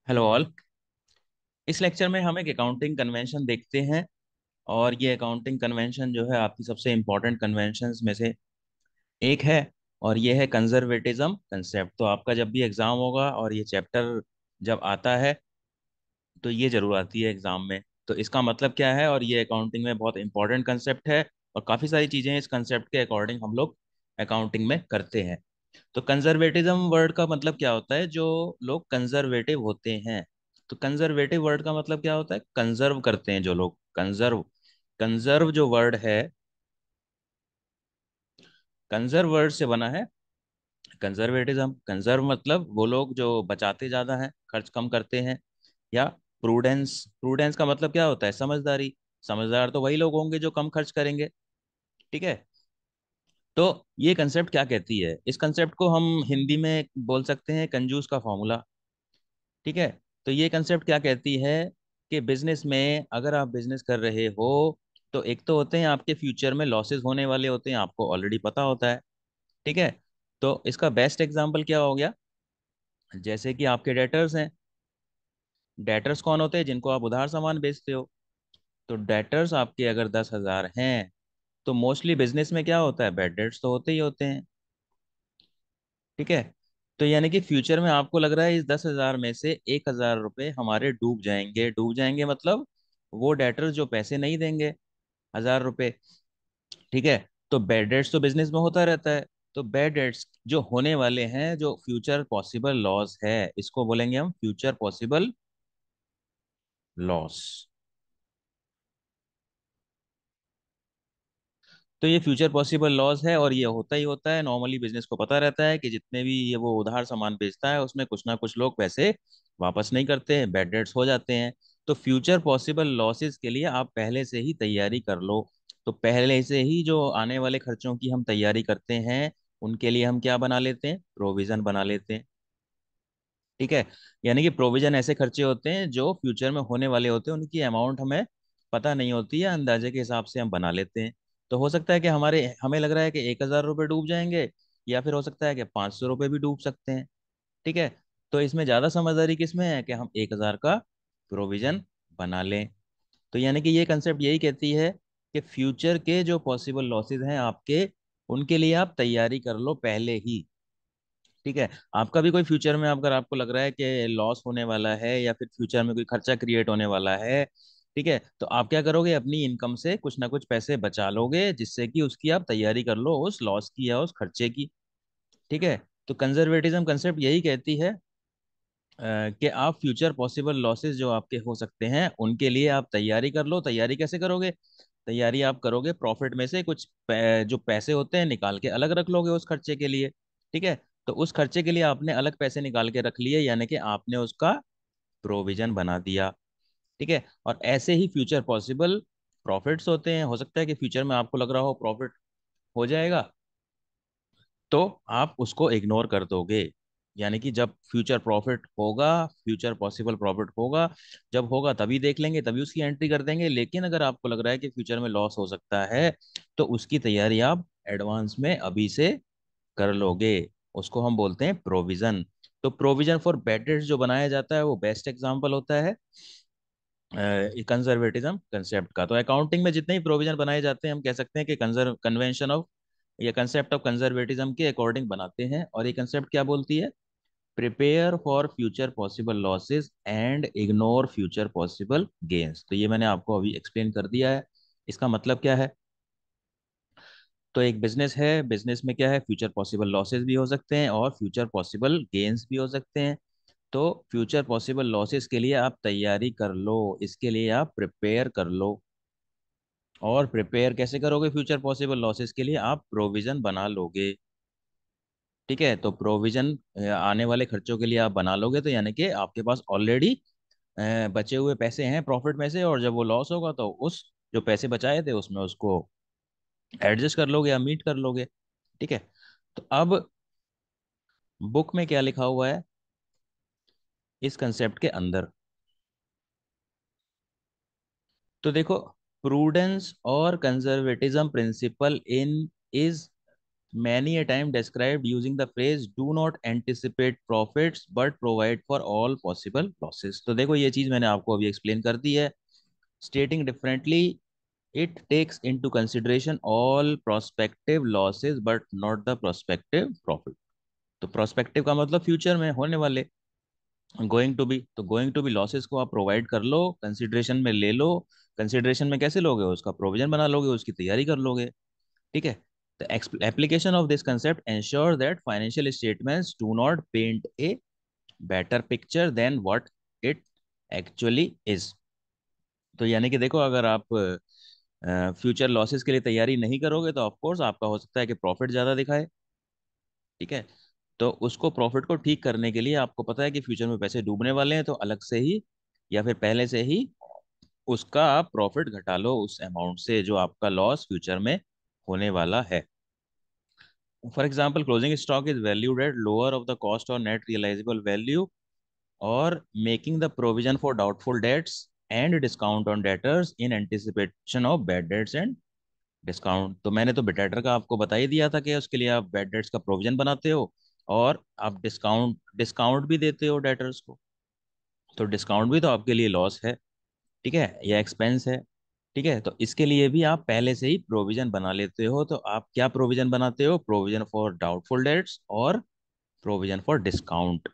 Hello all. इस lecture में हम एक अकाउंटिंग कन्वेंशन देखते हैं। और ये अकाउंटिंग कन्वेंशन जो है आपकी सबसे इम्पोर्टेंट कन्वेंशंस में से एक है। और ये है कंजर्वेटिज्म कंसेप्ट। तो आपका जब भी एग्जाम होगा और ये चैप्टर जब आता है तो ये जरूर आती है एग्जाम में। तो इसका मतलब क्या है, और ये अकाउंटिंग में बहुत इंपॉर्टेंट कंसेप्ट है। और काफ़ी सारी चीज़ें इस कंसेप्ट के अकॉर्डिंग हम लोग अकाउंटिंग में करते हैं। तो कंजर्वेटिज्म वर्ड का मतलब क्या होता है? जो लोग कंजर्वेटिव होते हैं। तो कंजर्वेटिव वर्ड का मतलब क्या होता है? कंजर्व करते हैं जो लोग। कंजर्व कंजर्व जो वर्ड है, कंजर्व वर्ड से बना है कंजर्वेटिज्म। कंजर्व मतलब वो लोग जो बचाते ज्यादा हैं, खर्च कम करते हैं। या प्रूडेंस, प्रूडेंस का मतलब क्या होता है? समझदारी। समझदार तो वही लोग होंगे जो कम खर्च करेंगे। ठीक है। तो ये कंसेप्ट क्या कहती है? इस कंसेप्ट को हम हिंदी में बोल सकते हैं कंजूस का फॉर्मूला। ठीक है। तो ये कंसेप्ट क्या कहती है कि बिजनेस में अगर आप बिजनेस कर रहे हो तो एक तो होते हैं आपके फ्यूचर में लॉसेस होने वाले होते हैं, आपको ऑलरेडी पता होता है। ठीक है। तो इसका बेस्ट एग्जांपल क्या हो गया? जैसे कि आपके डेटर्स हैं। डेटर्स कौन होते हैं? जिनको आप उधार सामान बेचते हो। तो डेटर्स आपके अगर 10,000 हैं तो मोस्टली बिजनेस में क्या होता है? बैड डेट्स तो होते ही होते हैं। ठीक है। तो यानी कि फ्यूचर में आपको लग रहा है इस 10,000 में से 1,000 रुपये हमारे डूब जाएंगे। डूब जाएंगे मतलब वो डेटर जो पैसे नहीं देंगे, 1,000 रुपये। ठीक है। तो बैड डेट्स तो बिजनेस में होता रहता है। तो बैड डेट्स जो होने वाले हैं, जो फ्यूचर पॉसिबल लॉस है, इसको बोलेंगे हम फ्यूचर पॉसिबल लॉस। तो ये फ्यूचर पॉसिबल लॉस है और ये होता ही होता है। नॉर्मली बिजनेस को पता रहता है कि जितने भी ये वो उधार सामान बेचता है उसमें कुछ ना कुछ लोग पैसे वापस नहीं करते हैं, बैड डेट्स हो जाते हैं। तो फ्यूचर पॉसिबल लॉसेस के लिए आप पहले से ही तैयारी कर लो। तो पहले से ही जो आने वाले खर्चों की हम तैयारी करते हैं, उनके लिए हम क्या बना लेते हैं? प्रोविजन बना लेते हैं। ठीक है। यानी कि प्रोविजन ऐसे खर्चे होते हैं जो फ्यूचर में होने वाले होते हैं, उनकी अमाउंट हमें पता नहीं होती है, अंदाजे के हिसाब से हम बना लेते हैं। तो हो सकता है कि हमें लग रहा है कि 1,000 रुपये डूब जाएंगे, या फिर हो सकता है कि 500 रुपये भी डूब सकते हैं। ठीक है। तो इसमें ज्यादा समझदारी किसमें है कि हम 1,000 का प्रोविजन बना लें। तो यानी कि ये कंसेप्ट यही कहती है कि फ्यूचर के जो पॉसिबल लॉसेस हैं आपके, उनके लिए आप तैयारी कर लो पहले ही। ठीक है। आपका भी कोई फ्यूचर में अगर आपको लग रहा है कि लॉस होने वाला है या फिर फ्यूचर में कोई खर्चा क्रिएट होने वाला है, ठीक है, तो आप क्या करोगे? अपनी इनकम से कुछ ना कुछ पैसे बचा लोगे, जिससे कि उसकी आप तैयारी कर लो, उस लॉस की या उस खर्चे की। ठीक है। तो कंजर्वेटिज्म कंसेप्ट यही कहती है कि आप फ्यूचर पॉसिबल लॉसेस जो आपके हो सकते हैं उनके लिए आप तैयारी कर लो। तैयारी कैसे करोगे? तैयारी आप करोगे प्रॉफिट में से कुछ जो पैसे होते हैं निकाल के अलग रख लोगे उस खर्चे के लिए। ठीक है। तो उस खर्चे के लिए आपने अलग पैसे निकाल के रख लिए, यानी कि आपने उसका प्रोविजन बना दिया। ठीक है। और ऐसे ही फ्यूचर पॉसिबल प्रॉफिट्स होते हैं। हो सकता है कि फ्यूचर में आपको लग रहा हो प्रॉफिट हो जाएगा, तो आप उसको इग्नोर कर दोगे। यानी कि जब फ्यूचर प्रॉफिट होगा, फ्यूचर पॉसिबल प्रॉफिट होगा, जब होगा तभी देख लेंगे, तभी उसकी एंट्री कर देंगे। लेकिन अगर आपको लग रहा है कि फ्यूचर में लॉस हो सकता है, तो उसकी तैयारी आप एडवांस में अभी से कर लोगे। उसको हम बोलते हैं प्रोविजन। तो प्रोविजन फॉर बैड डेट्स जो बनाया जाता है वो बेस्ट एग्जांपल होता है कंजर्वेटिज्म कंसेप्ट का। तो अकाउंटिंग में जितने ही प्रोविजन बनाए जाते हैं, हम कह सकते हैं कि कंजर्व कन्वेंशन ऑफ या कंसेप्ट ऑफ कंजर्वेटिज्म के अकॉर्डिंग बनाते हैं। और ये कंसेप्ट क्या बोलती है? Prepare for future possible losses and ignore future possible gains. तो ये मैंने आपको अभी एक्सप्लेन कर दिया है। इसका मतलब क्या है? तो एक बिजनेस है, बिजनेस में क्या है? फ्यूचर पॉसिबल लॉसेस भी हो सकते हैं और फ्यूचर पॉसिबल गेन्स भी हो सकते हैं। तो फ्यूचर पॉसिबल लॉसेस के लिए आप तैयारी कर लो, इसके लिए आप प्रिपेयर कर लो। और प्रिपेयर कैसे करोगे? फ्यूचर पॉसिबल लॉसेस के लिए आप प्रोविजन बना लोगे। ठीक है। तो प्रोविजन आने वाले खर्चों के लिए आप बना लोगे, तो यानी कि आपके पास ऑलरेडी बचे हुए पैसे हैं प्रॉफिट में से, और जब वो लॉस होगा तो उस जो पैसे बचाए थे उसमें उसको एडजस्ट कर लोगे या मीट कर लोगे। ठीक है। तो अब बुक में क्या लिखा हुआ है इस कंसेप्ट के अंदर? तो देखो, प्रूडेंस और conservatism principle in is many a time described using the phrase do not anticipate profits but provide for all possible losses. तो देखो ये चीज मैंने आपको अभी एक्सप्लेन कर दी है। Stating differently, it takes into consideration all prospective losses but not the prospective profit. तो प्रोस्पेक्टिव का मतलब फ्यूचर में होने वाले, गोइंग टू बी, तो गोइंग टू बी लॉसेस को आप प्रोवाइड कर लो, कंसिडरेशन में ले लो। कंसिडरेशन में कैसे लोगे, उसका प्रोविजन बना लोगे, उसकी तैयारी कर लोगे। ठीक है। The application of this concept ensure that financial statements do not paint a better picture than what it actually is। तो यानी कि देखो, अगर आप फ्यूचर लॉसेस के लिए तैयारी नहीं करोगे तो ऑफ कोर्स आपका हो सकता है कि प्रॉफिट ज़्यादा दिखाए। ठीक है। तो उसको, प्रॉफिट को ठीक करने के लिए आपको पता है कि फ्यूचर में पैसे डूबने वाले हैं, तो अलग से ही या फिर पहले से ही उसका आप प्रॉफिट घटा लो उस अमाउंट से जो आपका लॉस फ्यूचर में होने वाला है। For example, closing stock is valued at lower of the cost or net realizable value, or making the provision for doubtful debts and discount on debtors in anticipation of bad debts and discount। तो मैंने तो debtor का आपको बता ही दिया था कि उसके लिए आप बैड डेट्स का प्रोविजन बनाते हो और आप डिस्काउंट डिस्काउंट भी देते हो डेटर्स को। तो डिस्काउंट भी तो आपके लिए लॉस है, ठीक है, या एक्सपेंस है। ठीक है। तो इसके लिए भी आप पहले से ही प्रोविजन बना लेते हो। तो आप क्या प्रोविजन बनाते हो, प्रोविजन फॉर डाउटफुल डेट्स और प्रोविजन फॉर डिस्काउंट।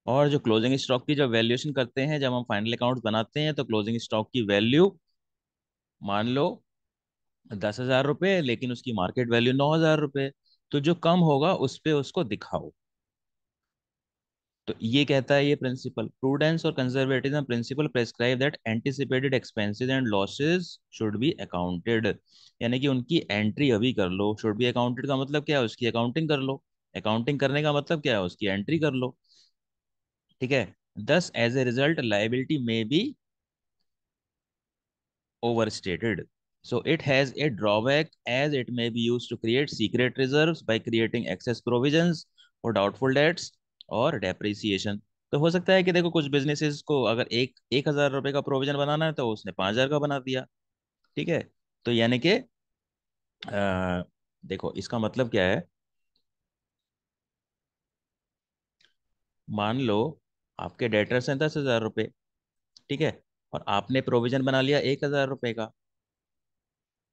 और जो क्लोजिंग स्टॉक की जब वैल्यूएशन करते हैं, जब हम फाइनल अकाउंट्स बनाते हैं, तो क्लोजिंग स्टॉक की वैल्यू मान लो 10,000 रुपये, लेकिन उसकी मार्केट वैल्यू 9,000 रुपये। तो जो कम होगा उस पे उसको दिखाओ। तो ये कहता है ये प्रिंसिपल, प्रूडेंस और conservatism principle prescribe that anticipated expenses and losses should be accounted. यानी कि उनकी एंट्री अभी कर लो। शुड बी अकाउंटेड का मतलब क्या है, उसकी अकाउंटिंग कर लो। अकाउंटिंग करने का मतलब क्या है, उसकी एंट्री कर लो। ठीक है। दस एज ए रिजल्ट लाइबिलिटी में B overstated. So it has a drawback as it may be used to create secret reserves by creating excess provisions for doubtful debts और depreciation। तो हो सकता है कि देखो कुछ बिजनेसेस को अगर 1,000 रुपए का प्रोविजन बनाना है तो उसने 5,000 का बना दिया। ठीक है। तो यानी कि देखो इसका मतलब क्या है, मान लो आपके डेटर्स हैं 10,000 रुपये। ठीक है। और आपने प्रोविजन बना लिया 1,000 रुपये का।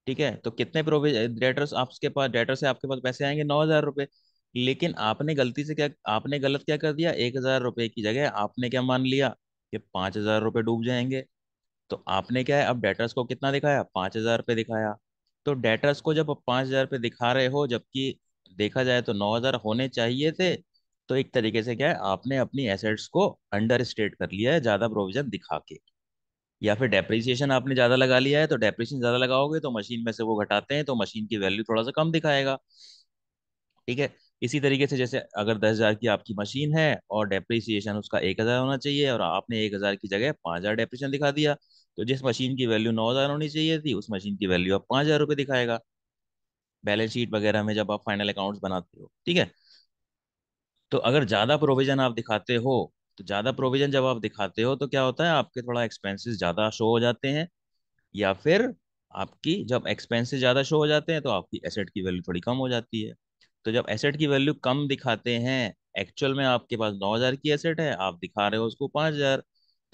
ठीक है। तो कितने प्रोविजन डेटर्स आपके पास, डेटर से आपके पास पैसे आएंगे 9,000 रुपये। लेकिन आपने गलती से क्या, आपने गलत क्या कर दिया, 1,000 रुपये की जगह आपने क्या मान लिया कि 5,000 रुपये डूब जाएंगे। तो आपने क्या है, अब डेटर्स को कितना दिखाया, 5,000 रुपये दिखाया। तो डेटर्स को जब आप 5,000 रुपये दिखा रहे हो, जबकि देखा जाए तो 9,000 होने चाहिए थे, तो एक तरीके से क्या है, आपने अपनी एसेट्स को अंडर स्टेट कर लिया है ज्यादा प्रोविजन दिखा के। या फिर डेप्रिसिएशन आपने ज्यादा लगा लिया है, तो डेप्रिसिएशन ज्यादा लगाओगे तो मशीन में से वो घटाते हैं, तो मशीन की वैल्यू थोड़ा सा कम दिखाएगा। ठीक है। इसी तरीके से जैसे अगर 10,000 की आपकी मशीन है और डेप्रिसिएशन उसका 1,000 होना चाहिए, और आपने 1,000 की जगह 5,000 डेप्रिसिएशन दिखा दिया, तो जिस मशीन की वैल्यू 9,000 होनी चाहिए थी, उस मशीन की वैल्यू अब 5,000 रुपये दिखाएगा बैलेंस शीट वगैरह में जब आप फाइनल अकाउंट्स बनाते हो। ठीक है। तो अगर ज्यादा प्रोविजन आप दिखाते हो, तो ज्यादा प्रोविजन जब आप दिखाते हो तो क्या होता है, आपके थोड़ा एक्सपेंसेस ज्यादा शो हो जाते हैं। या फिर आपकी जब एक्सपेंसेस ज़्यादा शो हो जाते हैं तो आपकी एसेट की वैल्यू थोड़ी कम हो जाती है। तो जब एसेट की वैल्यू कम दिखाते हैं, एक्चुअल में आपके पास 9,000 की एसेट है, आप दिखा रहे हो उसको 5,000,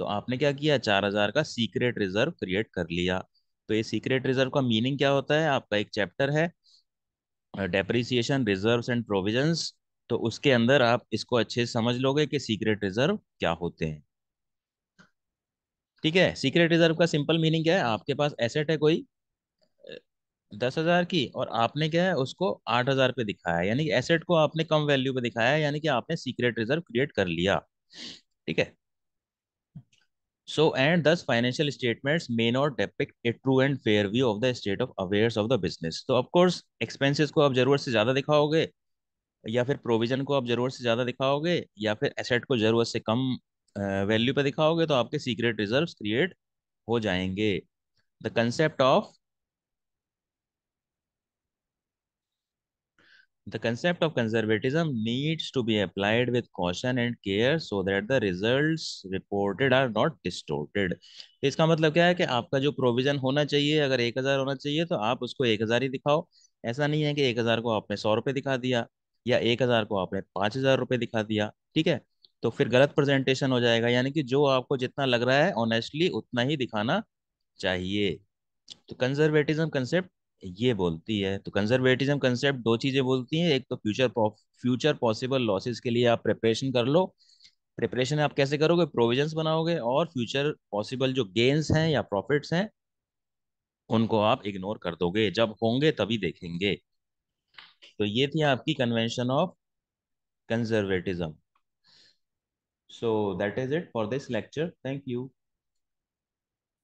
तो आपने क्या किया, 4,000 का सीक्रेट रिजर्व क्रिएट कर लिया। तो ये सीक्रेट रिजर्व का मीनिंग क्या होता है, आपका एक चैप्टर है डेप्रिसिएशन रिजर्व्स एंड प्रोविजंस। तो उसके अंदर आप इसको अच्छे से समझ लोगे कि सीक्रेट रिजर्व क्या होते हैं। ठीक है। सीक्रेट रिजर्व का सिंपल मीनिंग क्या है, आपके पास एसेट है कोई 10,000 की, और आपने क्या है उसको 8,000 पे दिखाया, यानी कि एसेट को आपने कम वैल्यू पे दिखाया है, यानी कि आपने सीक्रेट रिजर्व क्रिएट कर लिया। ठीक है। सो एंड दस financial statements may not depict A true and fair view of the state of affairs of the business. तो ऑफ कोर्स एक्सपेंसेस को आप जरूरत से ज्यादा दिखाओगे, या फिर प्रोविजन को आप जरूरत से ज्यादा दिखाओगे, या फिर एसेट को जरूरत से कम वैल्यू पे दिखाओगे, तो आपके सीक्रेट रिजर्व्स क्रिएट हो जाएंगे। The concept of The concept of conservatism needs to be applied with caution and care so that the results reported are not distorted। तो इसका मतलब क्या है कि आपका जो प्रोविजन होना चाहिए, अगर 1,000 होना चाहिए तो आप उसको 1,000 ही दिखाओ। ऐसा नहीं है कि 1,000 को आपने 100 रुपये दिखा दिया या 1,000 को आपने 5,000 रुपये दिखा दिया, ठीक है। तो फिर गलत प्रेजेंटेशन हो जाएगा, यानी कि जो आपको जितना लग रहा है ऑनेस्टली उतना ही दिखाना चाहिए। तो कंजर्वेटिज्म कंसेप्ट ये बोलती है, तो कंजर्वेटिज्म कंसेप्ट दो चीजें बोलती हैं, एक तो फ्यूचर पॉसिबल लॉसेस के लिए आप प्रिपरेशन कर लो। प्रिपरेशन आप कैसे करोगे, प्रोविजंस बनाओगे, और फ्यूचर पॉसिबल जो गेन्स हैं या प्रॉफिट्स हैं उनको आप इग्नोर कर दोगे, जब होंगे तभी देखेंगे। तो ये थी आपकी convention of conservatism. So that is it for this lecture, thank you.